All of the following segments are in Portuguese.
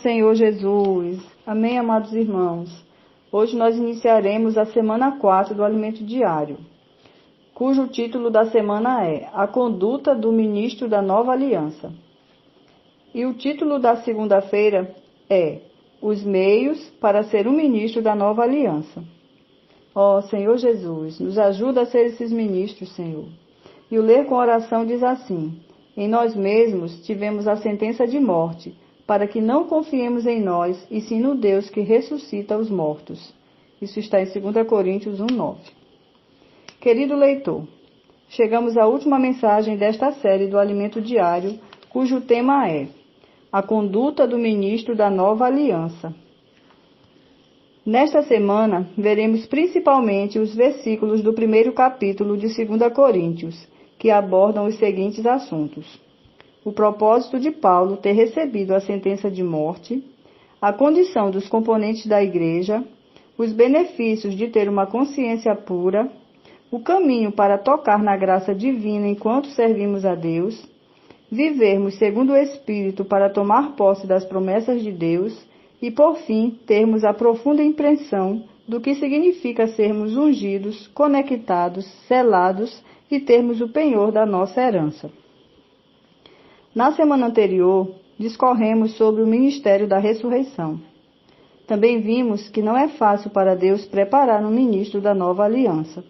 Senhor Jesus. Amém, amados irmãos. Hoje nós iniciaremos a semana 4 do Alimento Diário, cujo título da semana é A Conduta do Ministro da Nova Aliança. E o título da segunda-feira é Os Meios para ser um Ministro da Nova Aliança. Ó Senhor Jesus, nos ajuda a ser esses ministros, Senhor. E o ler com oração diz assim: Em nós mesmos tivemos a sentença de morte, para que não confiemos em nós, e sim no Deus que ressuscita os mortos. Isso está em 2 Coríntios 1:9. Querido leitor, chegamos à última mensagem desta série do Alimento Diário, cujo tema é A Conduta do Ministro da Nova Aliança. Nesta semana, veremos principalmente os versículos do primeiro capítulo de 2 Coríntios, que abordam os seguintes assuntos: o propósito de Paulo ter recebido a sentença de morte, a condição dos componentes da igreja, os benefícios de ter uma consciência pura, o caminho para tocar na graça divina enquanto servimos a Deus, vivermos segundo o Espírito para tomar posse das promessas de Deus e, por fim, termos a profunda impressão do que significa sermos ungidos, conectados, selados e termos o penhor da nossa herança. Na semana anterior, discorremos sobre o ministério da ressurreição. Também vimos que não é fácil para Deus preparar um ministro da nova aliança.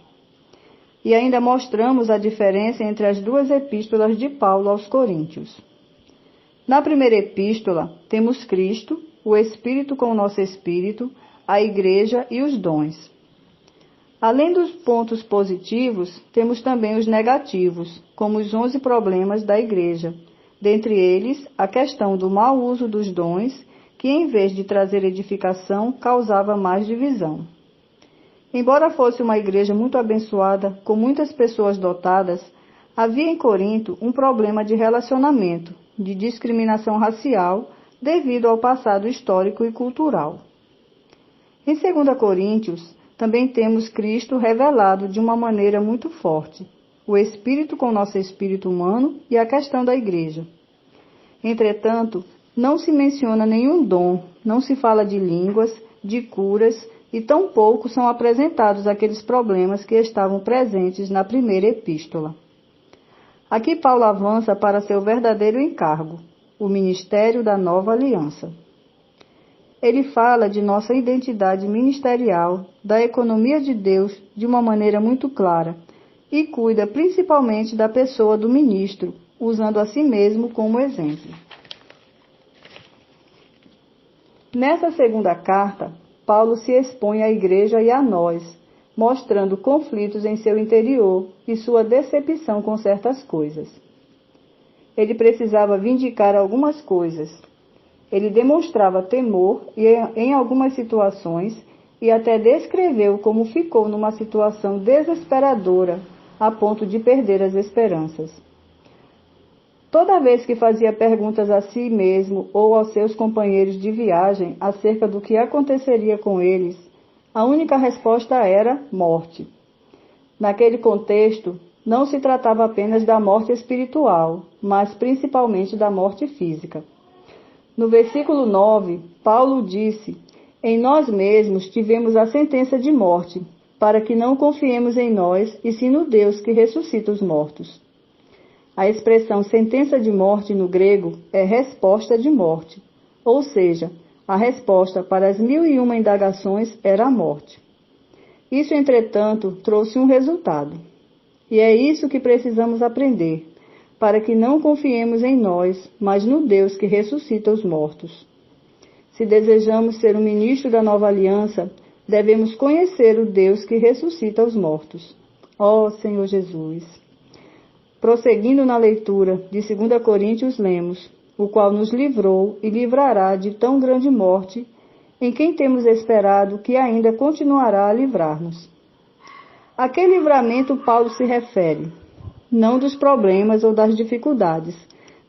E ainda mostramos a diferença entre as duas epístolas de Paulo aos Coríntios. Na primeira epístola, temos Cristo, o Espírito com o nosso Espírito, a Igreja e os dons. Além dos pontos positivos, temos também os negativos, como os 11 problemas da Igreja. Dentre eles, a questão do mau uso dos dons, que em vez de trazer edificação, causava mais divisão. Embora fosse uma igreja muito abençoada, com muitas pessoas dotadas, havia em Corinto um problema de relacionamento, de discriminação racial, devido ao passado histórico e cultural. Em 2 Coríntios, também temos Cristo revelado de uma maneira muito forte, o Espírito com nosso espírito humano e a questão da igreja. Entretanto, não se menciona nenhum dom, não se fala de línguas, de curas, e tampouco são apresentados aqueles problemas que estavam presentes na primeira epístola. Aqui Paulo avança para seu verdadeiro encargo, o ministério da nova aliança. Ele fala de nossa identidade ministerial, da economia de Deus de uma maneira muito clara, e cuida principalmente da pessoa do ministro, usando a si mesmo como exemplo. Nessa segunda carta, Paulo se expõe à igreja e a nós, mostrando conflitos em seu interior e sua decepção com certas coisas. Ele precisava vindicar algumas coisas. Ele demonstrava temor em algumas situações e até descreveu como ficou numa situação desesperadora, a ponto de perder as esperanças. Toda vez que fazia perguntas a si mesmo ou aos seus companheiros de viagem acerca do que aconteceria com eles, a única resposta era morte. Naquele contexto, não se tratava apenas da morte espiritual, mas principalmente da morte física. No versículo 9, Paulo disse: Em nós mesmos tivemos a sentença de morte, para que não confiemos em nós, e sim no Deus que ressuscita os mortos. A expressão sentença de morte no grego é resposta de morte, ou seja, a resposta para as 1001 indagações era a morte. Isso, entretanto, trouxe um resultado. E é isso que precisamos aprender, para que não confiemos em nós, mas no Deus que ressuscita os mortos. Se desejamos ser um ministro da nova aliança, devemos conhecer o Deus que ressuscita os mortos. Ó Senhor Jesus! Prosseguindo na leitura de 2 Coríntios, lemos: o qual nos livrou e livrará de tão grande morte, em quem temos esperado que ainda continuará a livrar-nos. A que livramento Paulo se refere? Não dos problemas ou das dificuldades,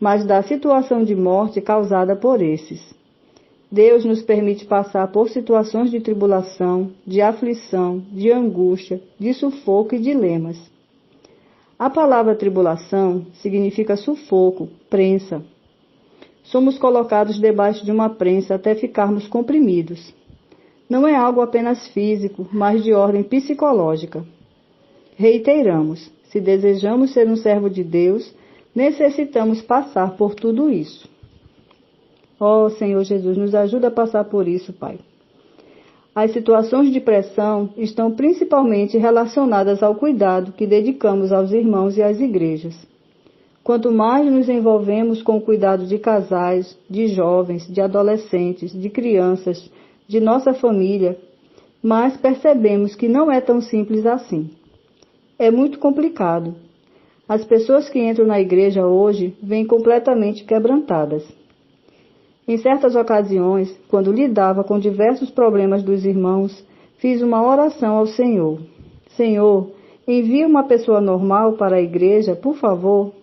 mas da situação de morte causada por esses. Deus nos permite passar por situações de tribulação, de aflição, de angústia, de sufoco e dilemas. A palavra tribulação significa sufoco, prensa. somos colocados debaixo de uma prensa até ficarmos comprimidos. Não é algo apenas físico, mas de ordem psicológica. Reiteramos, se desejamos ser um servo de Deus, necessitamos passar por tudo isso. Ó Senhor Jesus, nos ajuda a passar por isso, Pai. As situações de pressão estão principalmente relacionadas ao cuidado que dedicamos aos irmãos e às igrejas. Quanto mais nos envolvemos com o cuidado de casais, de jovens, de adolescentes, de crianças, de nossa família, mais percebemos que não é tão simples assim. É muito complicado. As pessoas que entram na igreja hoje vêm completamente quebrantadas. Em certas ocasiões, quando lidava com diversos problemas dos irmãos, fiz uma oração ao Senhor. Senhor, envia uma pessoa normal para a igreja, por favor.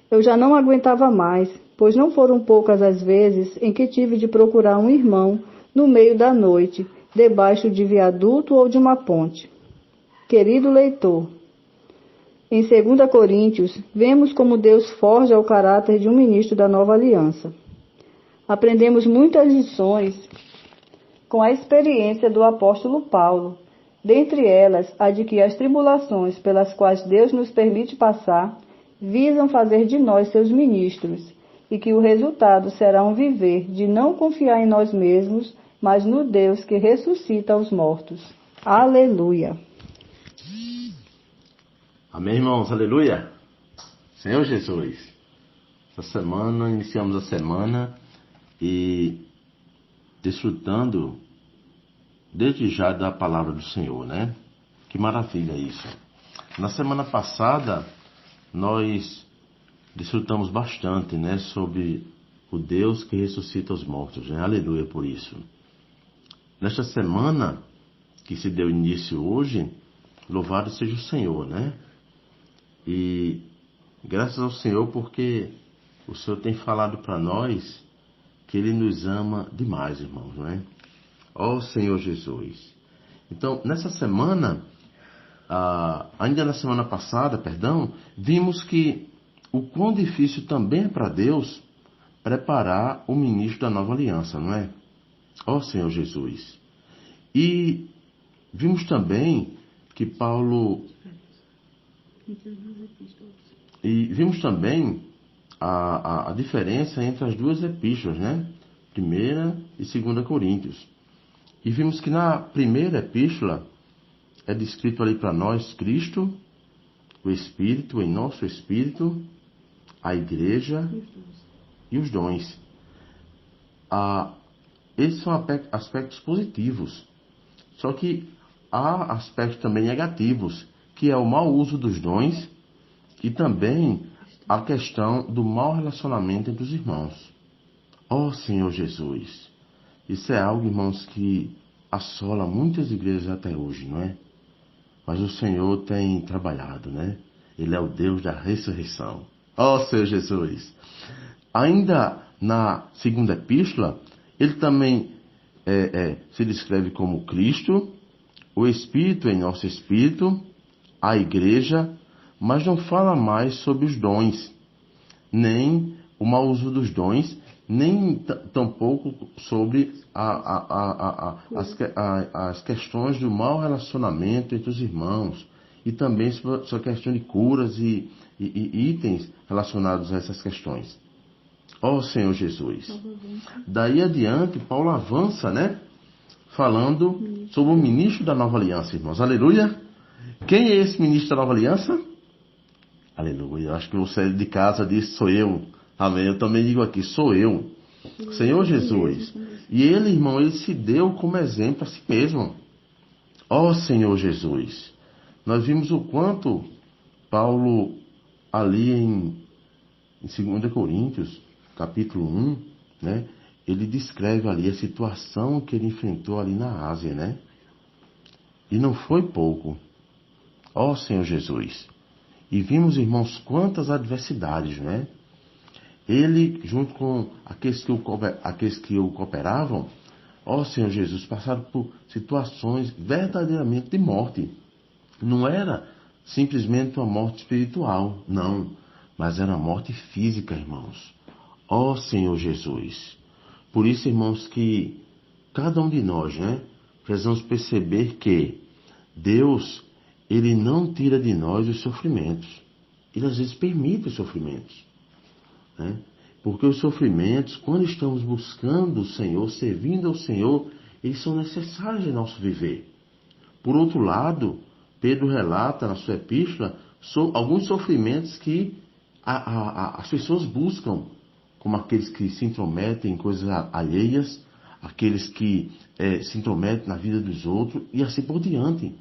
Eu já não aguentava mais, pois não foram poucas as vezes em que tive de procurar um irmão no meio da noite, debaixo de viaduto ou de uma ponte. Querido leitor, em 2 Coríntios, vemos como Deus forja o caráter de um ministro da nova aliança. Aprendemos muitas lições com a experiência do apóstolo Paulo, dentre elas a de que as tribulações pelas quais Deus nos permite passar visam fazer de nós seus ministros, e que o resultado será um viver de não confiar em nós mesmos, mas no Deus que ressuscita os mortos. Aleluia! Amém, irmãos? Aleluia! Senhor Jesus, essa semana, iniciamos a semana e desfrutando desde já da palavra do Senhor, né? Que maravilha isso! Na semana passada, nós desfrutamos bastante, né? Sobre o Deus que ressuscita os mortos, né? Aleluia por isso! Nesta semana, que se deu início hoje, louvado seja o Senhor, né? E graças ao Senhor porque o Senhor tem falado para nós que Ele nos ama demais, irmãos, não é? Ó Senhor Jesus! Então, nessa semana, ainda na semana passada, vimos que o quão difícil também é para Deus preparar o ministro da nova aliança, não é? Ó Senhor Jesus! E vimos também que Paulo... E vimos também a diferença entre as duas epístolas, né? 1ª e 2 Coríntios. E vimos que na primeira epístola é descrito ali para nós Cristo, o Espírito em nosso Espírito, a igreja e os dons. Esses são aspectos positivos. Só que há aspectos também negativos, que é o mau uso dos dons e também a questão do mau relacionamento entre os irmãos. Ó Senhor Jesus! Isso é algo, irmãos, que assola muitas igrejas até hoje, não é? Mas o Senhor tem trabalhado, né? Ele é o Deus da ressurreição. Ó Senhor Jesus! Ainda na segunda epístola, ele também se descreve como Cristo, o Espírito em nosso Espírito, a igreja, mas não fala mais sobre os dons, nem o mau uso dos dons, nem tampouco sobre as questões do mau relacionamento entre os irmãos, e também sobre a questão de curas e itens relacionados a essas questões. Ó Senhor Jesus! Daí adiante, Paulo avança, né? Falando sobre o ministro da nova aliança, irmãos. Aleluia! Quem é esse ministro da nova aliança? Aleluia! Eu acho que você de casa diz, sou eu. Amém? Eu também digo aqui, sou eu. Senhor Jesus. E ele, irmão, ele se deu como exemplo a si mesmo. Ó Senhor Jesus! Nós vimos o quanto Paulo, ali em 2 Coríntios, capítulo 1, né? Ele descreve ali a situação que ele enfrentou ali na Ásia, né? E não foi pouco. Ó Senhor Jesus! E vimos, irmãos, quantas adversidades, né? Ele, junto com aqueles que o cooperavam, ó Senhor Jesus, passaram por situações verdadeiramente de morte. Não era simplesmente uma morte espiritual, não. Mas era uma morte física, irmãos. Ó Senhor Jesus. Por isso, irmãos, que cada um de nós, precisamos perceber que Deus, Ele não tira de nós os sofrimentos. Ele às vezes permite os sofrimentos. Porque os sofrimentos, quando estamos buscando o Senhor, servindo ao Senhor, eles são necessários em nosso viver. Por outro lado, Pedro relata na sua epístola alguns sofrimentos que as pessoas buscam, como aqueles que se intrometem em coisas alheias, aqueles que se intrometem na vida dos outros e assim por diante.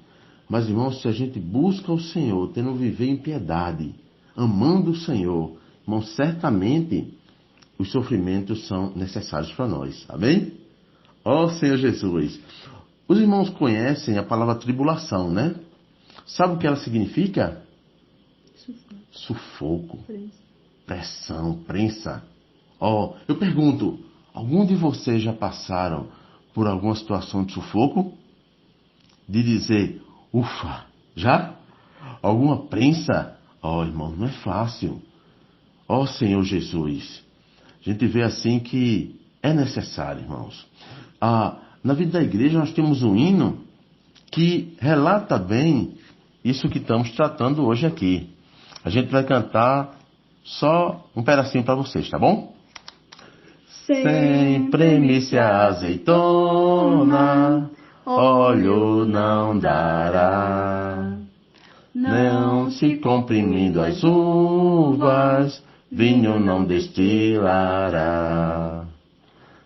Mas, irmãos, se a gente busca o Senhor, tendo viver em piedade, amando o Senhor, irmãos, certamente os sofrimentos são necessários para nós. Amém? Ó Senhor Jesus. Os irmãos conhecem a palavra tribulação, né? Sabe o que ela significa? Sufoco. Pressão, prensa. Eu pergunto, algum de vocês já passaram por alguma situação de sufoco? De dizer, ufa, já? Alguma prensa? Irmão, não é fácil. Senhor Jesus. A gente vê assim que é necessário, irmãos. Na vida da igreja nós temos um hino que relata bem isso que estamos tratando hoje aqui. A gente vai cantar só um pedacinho para vocês, tá bom? Sempre me azeitona, óleo não dará. Não se comprimindo as uvas, vinho não destilará.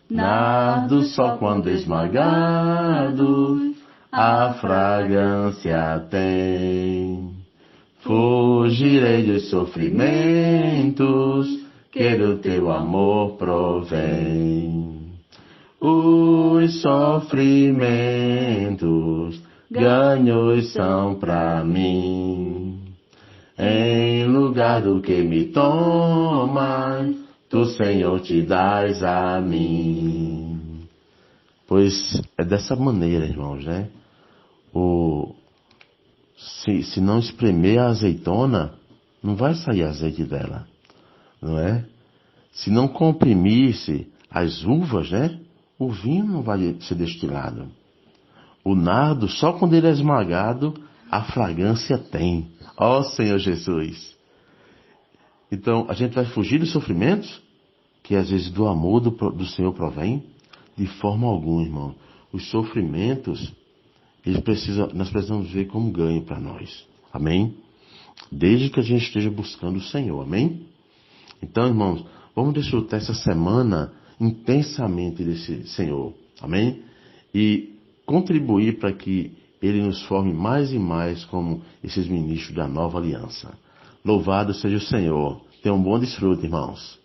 Nardo só quando esmagado, a fragrância tem. Fugirei dos sofrimentos, que do teu amor provém. Os sofrimentos, ganhos são pra mim. Em lugar do que me tomas, tu, Senhor, te dás a mim. Pois é dessa maneira, irmãos, Se não espremer a azeitona, não vai sair azeite dela, não é? Se não comprimir-se as uvas, o vinho não vai ser destilado. O nardo, só quando ele é esmagado, a fragrância tem. Ó Senhor Jesus. Então, a gente vai fugir dos sofrimentos, que às vezes do amor do Senhor provém? De forma alguma, irmão. Os sofrimentos, nós precisamos ver como ganho para nós. Amém? Desde que a gente esteja buscando o Senhor. Amém? Então, irmãos, vamos desfrutar essa semana intensamente desse Senhor. Amém? E contribuir para que Ele nos forme mais e mais como esses ministros da nova aliança. Louvado seja o Senhor. Tenham um bom desfrute, irmãos.